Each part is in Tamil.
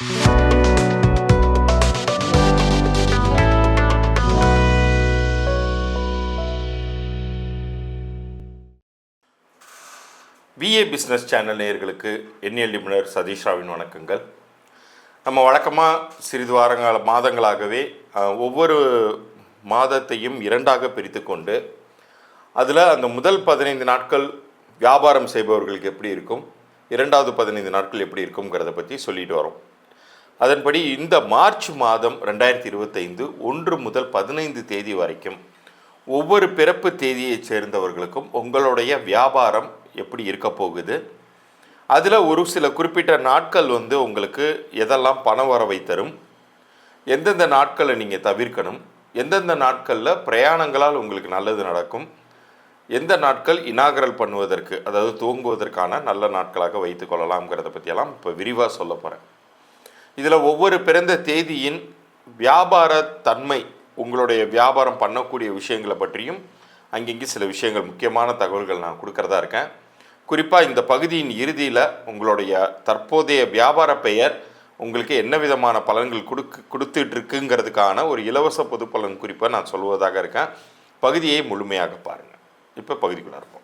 விஏ பிஸ்னஸ் சேனல் நேயர்களுக்கு எண்ணியல் நிபுணர் சதீஷ் ராவின் வணக்கங்கள். நம்ம வழக்கமாக சிறிது மாதங்களாகவே ஒவ்வொரு மாதத்தையும் இரண்டாக பிரித்து கொண்டு அதில் அந்த முதல் 15 நாட்கள் வியாபாரம் செய்பவர்களுக்கு எப்படி இருக்கும், இரண்டாவது 15 நாட்கள் எப்படி இருக்குங்கிறத பற்றி சொல்லிட்டு வரோம். அதன்படி இந்த மார்ச் மாதம் 2025 1 முதல் 15 தேதி வரைக்கும் ஒவ்வொரு பிறப்பு தேதியை சேர்ந்தவர்களுக்கும் உங்களுடைய வியாபாரம் எப்படி இருக்க போகுது, அதில் ஒரு சில குறிப்பிட்ட நாட்கள் உங்களுக்கு எதெல்லாம் பண வரவை தரும், எந்தெந்த நாட்களை நீங்கள் தவிர்க்கணும், எந்தெந்த நாட்களில் பிரயாணங்களால் உங்களுக்கு நல்லது நடக்கும், எந்த நாட்கள் இனாகரல் பண்ணுவதற்கு அதாவது துவங்குவதற்கான நல்ல நாட்களாக வைத்து கொள்ளலாம்ங்கிறத பற்றியெல்லாம் இப்போ விரிவாக சொல்ல போகிறேன். இதில் ஒவ்வொரு பிறந்த தேதியின் வியாபார தன்மை, உங்களுடைய வியாபாரம் பண்ணக்கூடிய விஷயங்களை பற்றியும் அங்கங்கே சில விஷயங்கள் முக்கியமான தகவல்கள் நான் கொடுக்கறதா இருக்கேன். குறிப்பாக இந்த பகுதியின் இறுதியில் உங்களுடைய தற்போதைய வியாபார பெயர் உங்களுக்கு என்ன விதமான பலன்கள் கொடுத்துட்ருக்குங்கிறதுக்கான ஒரு இலவச பொது பலன் குறிப்பை நான் சொல்வதாக இருக்கேன். பகுதியை முழுமையாக பாருங்கள். இப்போ பகுதிக்குள்ளே இருப்போம்.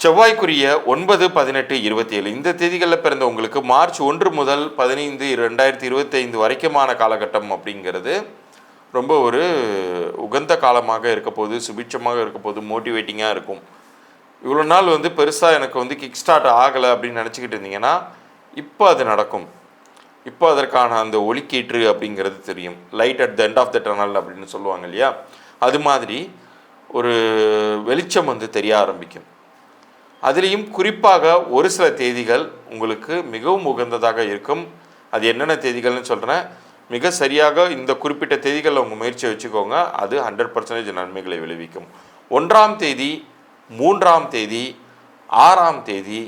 செவ்வாய்க்குரிய 9, 18, 27 இந்த தேதிகளில் பிறந்த உங்களுக்கு மார்ச் 1 முதல் 15, 2025 வரைக்குமான காலகட்டம் அப்படிங்கிறது ரொம்ப ஒரு உகந்த காலமாக இருக்க போது, சுபிட்சமாக இருக்க போது, மோட்டிவேட்டிங்காக இருக்கும். இவ்வளோ நாள் பெருசாக எனக்கு கிக் ஸ்டார்ட் ஆகலை அப்படின்னு நினச்சிக்கிட்டு இருந்தீங்கன்னா இப்போ அது நடக்கும். இப்போ அதற்கான அந்த ஒளிக்கீற்று அப்படிங்கிறது தெரியும். Light at the end of the tunnel அப்படின்னு சொல்லுவாங்க இல்லையா, அது மாதிரி ஒரு வெளிச்சம் தெரிய ஆரம்பிக்கும். அதுலேயும் குறிப்பாக ஒரு சில தேதிகள் உங்களுக்கு மிகவும் உகந்ததாக இருக்கும். அது என்னென்ன தேதிகள்னு சொல்கிறேன். மிக சரியாக இந்த குறிப்பிட்ட தேதிகளில் உங்கள் முயற்சியை வச்சுக்கோங்க. அது 100% நன்மைகளை விளைவிக்கும். 1ஆம் தேதி, 3ஆம் தேதி, 6ஆம் தேதி,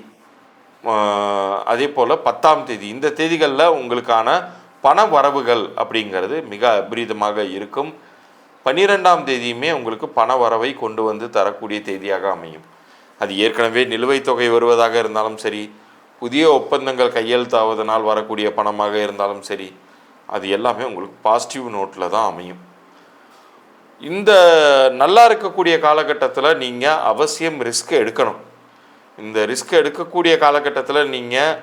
அதே போல் 10ஆம் தேதி இந்த தேதிகளில் உங்களுக்கான பண வரவுகள் அப்படிங்கிறது மிக அபரிதமாக இருக்கும். 12ஆம் தேதியுமே உங்களுக்கு பண வரவை கொண்டு தரக்கூடிய தேதியாக அமையும். அது ஏற்கனவே நிலுவைத் தொகை வருவதாக இருந்தாலும் சரி, புதிய ஒப்பந்தங்கள் கையெழுத்தாவதனால் வரக்கூடிய பணமாக இருந்தாலும் சரி, அது எல்லாமே உங்களுக்கு பாசிட்டிவ் நோட்டில் தான் அமையும். இந்த நல்லா இருக்கக்கூடிய காலகட்டத்தில் நீங்கள் அவசியம் ரிஸ்க் எடுக்கணும். இந்த ரிஸ்க் எடுக்கக்கூடிய காலகட்டத்தில் நீங்கள்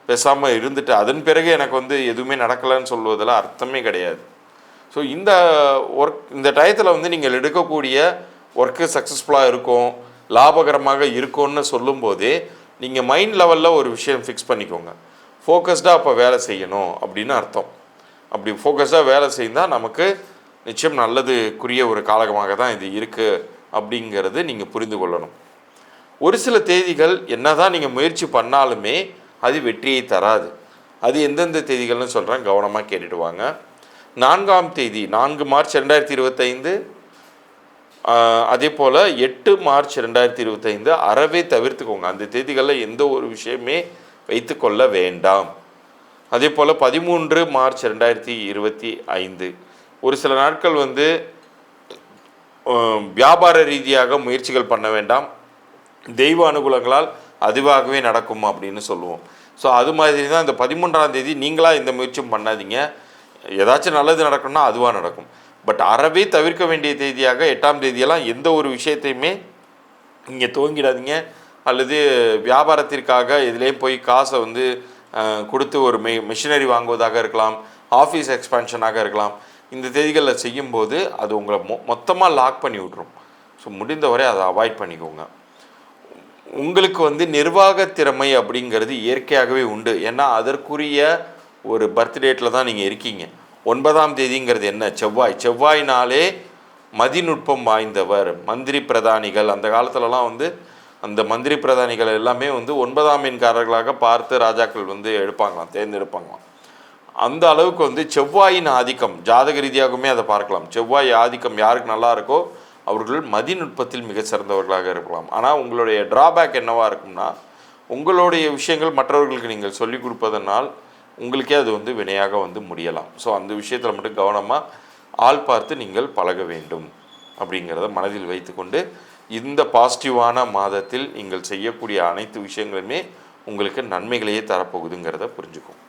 பேசாமல் இருந்துட்டு அதன் பிறகு எனக்கு எதுவுமே நடக்கலைன்னு சொல்வதில் அர்த்தமே கிடையாது. ஸோ இந்த டயத்தில் நீங்கள் எடுக்கக்கூடிய ஒர்க்கு சக்ஸஸ்ஃபுல்லாக இருக்கும், லாபகரமாக இருக்கும்னு சொல்லும்போதே நீங்கள் மைண்ட் லெவலில் ஒரு விஷயம் ஃபிக்ஸ் பண்ணிக்கோங்க. ஃபோக்கஸ்டாக அப்போ வேலை செய்யணும் அப்படின்னு அர்த்தம். அப்படி ஃபோக்கஸ்டாக வேலை செய்தால் நமக்கு நிச்சயம் நல்லதுக்குரிய ஒரு காலகமாக தான் இது இருக்குது அப்படிங்கிறது நீங்கள் புரிந்து கொள்ளணும். ஒரு சில தேதிகள் என்ன தான் நீங்கள் முயற்சி பண்ணாலுமே அது வெற்றியை தராது. அது எந்தெந்த தேதிகள்னு சொல்கிறேன், கவனமாக கேட்டுட்டு வாங்க. 4ஆம் தேதி 4 மார்ச் 2025, அதே போல் 8 மார்ச் 2025 அறவே தவிர்த்துக்கோங்க. அந்த தேதிகளில் எந்த ஒரு விஷயமே வைத்து கொள்ள வேண்டாம். அதே போல் 13 மார்ச் 2025 ஒரு சில நாட்கள் வியாபார ரீதியாக முயற்சிகள் பண்ண வேண்டாம். தெய்வ அனுகூலங்களால் அதுவாகவே நடக்கும் அப்படின்னு சொல்லுவோம். ஸோ அது மாதிரி தான் இந்த 13ஆம் தேதி நீங்களாக எந்த முயற்சியும் பண்ணாதீங்க. ஏதாச்சும் நல்லது நடக்கணும்னா அதுவாக நடக்கும். பட் அறவே தவிர்க்க வேண்டிய தேதியாக 8ஆம் தேதியெல்லாம் எந்த ஒரு விஷயத்தையுமே நீங்கள் துவங்கிடாதீங்க. அல்லது வியாபாரத்திற்காக எதுலேயும் போய் காசை கொடுத்து ஒரு மிஷினரி வாங்குவதாக இருக்கலாம், ஆஃபீஸ் எக்ஸ்பேன்ஷனாக இருக்கலாம். இந்த தேதிகளில் செய்யும்போது அது உங்களை மொத்தமாக லாக் பண்ணி விட்ரும். ஸோ முடிந்தவரை அதை அவாய்ட் பண்ணிக்கோங்க. உங்களுக்கு நிர்வாக திறமை அப்படிங்கிறது இயற்கையாகவே உண்டு. ஏன்னா அதற்குரிய ஒரு பர்த்டேட்டில் தான் நீங்கள் இருக்கீங்க. 9ஆம் தேதிங்கிறது என்ன? செவ்வாய்னாலே மதிநுட்பம் வாய்ந்தவர். மந்திரி பிரதானிகள் அந்த காலத்துலலாம் அந்த மந்திரி பிரதானிகள் எல்லாமே 9ஆம் எண்காரர்களாக பார்த்து ராஜாக்கள் எடுப்பாங்களாம், தேர்ந்தெடுப்பாங்களாம். அந்த அளவுக்கு செவ்வாயின் ஆதிக்கம் ஜாதக ரீதியாகவுமே அதை பார்க்கலாம். செவ்வாய் ஆதிக்கம் யாருக்கு நல்லா இருக்கோ அவர்கள் மதிநுட்பத்தில் மிக சிறந்தவர்களாக இருக்கலாம். ஆனால் உங்களுடைய ட்ராபேக் என்னவாக இருக்கும்னா, உங்களுடைய விஷயங்கள் மற்றவர்களுக்கு நீங்கள் சொல்லிக் கொடுப்பதனால் உங்களுக்கே அது வினையாக முடியலாம். ஸோ அந்த விஷயத்தில் மட்டும் கவனமாக ஆள் பார்த்து நீங்கள் பழக வேண்டும் அப்படிங்கிறத மனதில் வைத்துக்கொண்டு இந்த பாசிட்டிவான மாதத்தில் நீங்கள் செய்யக்கூடிய அனைத்து விஷயங்களுமே உங்களுக்கு நன்மைகளையே தரப்போகுதுங்கிறத புரிஞ்சுக்கும்.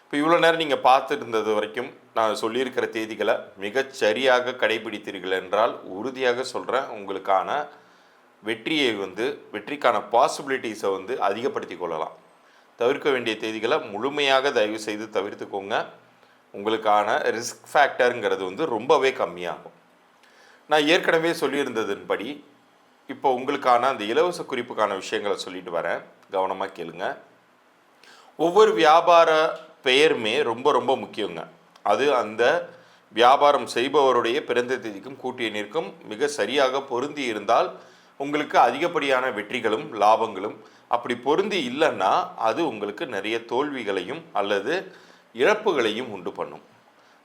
இப்போ இவ்வளோ நேரம் நீங்கள் பார்த்துட்டு இருந்தது வரைக்கும் நான் சொல்லியிருக்கிற தேதிகளை மிகச் சரியாக கடைபிடித்தீர்கள் என்றால் உறுதியாக சொல்கிறேன், உங்களுக்கான வெற்றியை வெற்றிக்கான பாசிபிலிட்டிஸை அதிகப்படுத்தி கொள்ளலாம். தவிர்க்க வேண்டிய தேதிகளை முழுமையாக தயவு செய்து தவிர்த்துக்கோங்க. உங்களுக்கான ரிஸ்க் ஃபேக்டருங்கிறது ரொம்பவே கம்மியாகும். நான் ஏற்கனவே சொல்லியிருந்ததன்படி இப்போ உங்களுக்கான அந்த இலவச குறிப்புக்கான விஷயங்களை சொல்லிட்டு வரேன், கவனமாக கேளுங்க. ஒவ்வொரு வியாபார பெயருமே ரொம்ப ரொம்ப முக்கியங்க. அது அந்த வியாபாரம் செய்பவருடைய பிறந்த தேதிக்கும் கூட்டிய எண்ணிற்கும் மிக சரியாக பொருந்தி இருந்தால் உங்களுக்கு அதிகப்படியான வெற்றிகளும் லாபங்களும், அப்படி பொருந்தி இல்லைன்னா அது உங்களுக்கு நிறைய தோல்விகளையும் அல்லது இழப்புகளையும் உண்டு பண்ணும்.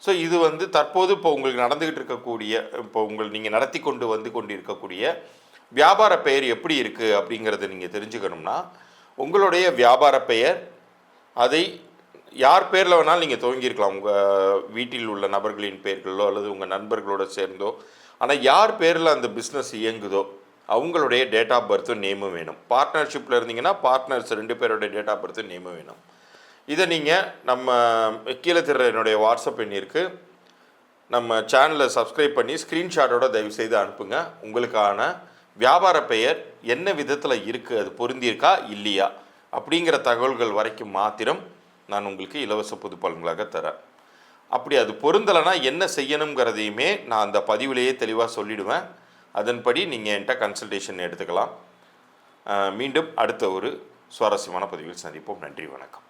ஸோ இது தற்போது இப்போ உங்களுக்கு நடந்துக்கிட்டு இருக்கக்கூடிய, இப்போ நீங்கள் நடத்தி கொண்டிருக்கக்கூடிய வியாபார பெயர் எப்படி இருக்குது அப்படிங்கிறத நீங்கள் தெரிஞ்சுக்கணும்னா, உங்களுடைய வியாபார பெயர் அதை யார் பேரில் வேணாலும் நீங்கள் துவங்கியிருக்கலாம், உங்கள் வீட்டில் உள்ள நபர்களின் பெயர்களோ அல்லது உங்கள் நண்பர்களோட சேர்ந்தோ. ஆனால் யார் பேரில் அந்த பிஸ்னஸ் இயங்குதோ அவங்களுடைய டேட் ஆஃப் பர்த்தும் நேமும் வேணும். பார்ட்னர்ஷிப்பில் இருந்தீங்கன்னா பார்ட்னர்ஸ் 2 பேரோட டேட் ஆஃப் பர்த்தும் நேமும் வேணும். இதை நீங்கள் நம்ம கீழே தர என்னுடைய வாட்ஸ்அப் எண்ணிற்கு நம்ம சேனலை சப்ஸ்கிரைப் பண்ணி ஸ்க்ரீன்ஷாட்டோட தயவுசெய்து அனுப்புங்க. உங்களுக்கான வியாபார பெயர் என்ன விதத்தில் இருக்குது, அது பொருந்தியிருக்கா இல்லையா அப்படிங்கிற தகவல்கள் வரைக்கும் மாத்திரம் நான் உங்களுக்கு இலவச பொது பலன்களாக தரேன். அப்படி அது பொருந்தலைன்னா என்ன செய்யணுங்கிறதையுமே நான் அந்த பதிவிலேயே தெளிவாக சொல்லிவிடுவேன். அதன்படி நீங்கள் என்கிட்ட கன்சல்டேஷன் எடுத்துக்கலாம். மீண்டும் அடுத்த ஒரு சுவாரஸ்யமான பதிவில் சந்திப்போம். நன்றி, வணக்கம்.